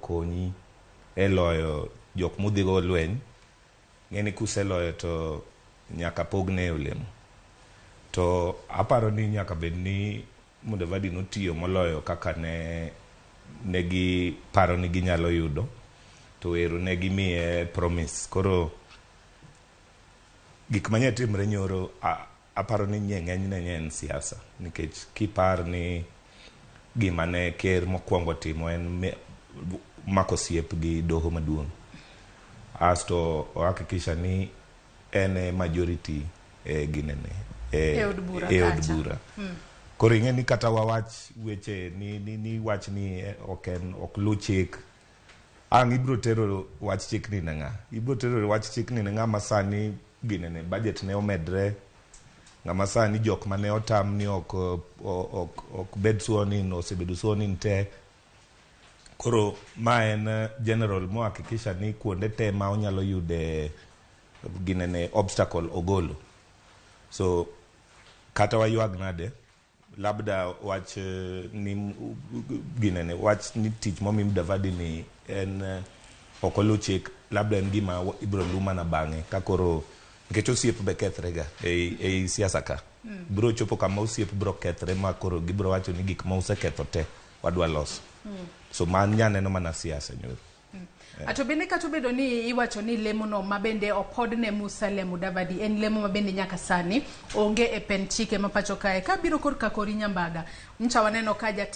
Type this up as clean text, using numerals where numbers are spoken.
konyi e loyo jok mudhigo lweny. Ng'eni kuseloyo to nyaka pogne olemo. To aparo ni nyaka bed ni Mudavadi notiyo moloyo kaka negi paro ni ginyalo yudo. To ero negi miye promise. Koro gik manye timre nyoro aparo ni ng'enyne en siasa. Nikech kipar ni gima ne ker mokwongo timo en mako osiep gi doho maduong'. Asto ohakikisha ni en majority ginene e od bura. Koro ing'e ni kata wawach weche ni wach ni ok lu chik. Ang' ibro tero wach chik ni ng'a? Ibro tero wach chik ni ng'a masani ginene budget ne omedre. Ng'ama sani jok mane otam ni ok bed suonin osebedo suonin te. Koro ma en general mo hakikisha ni kuonde te ma onyalo yude ginene obstacle ogolo. So kata wayuag nade labda wach ni ginene wach ni tich momi Mudavadi ni en okolu chik labda en gima ibro luma na bang'e ka koro nikech osiep be kethrega ei siasa ka. Bro chopo kama osiep bro kethre ma koro gibro wacho ni gik ma useketho te wadwa loso. So man nyaneno mana siasa nyoro. Ato bende katubedo ni iwacho ni lemo no mabende opodne Musalia Mudavadi en lemo mabende nyaka sani onge e pen chike mapacho kae ka biro korka kori Nyambaga. Mcha waneno kaja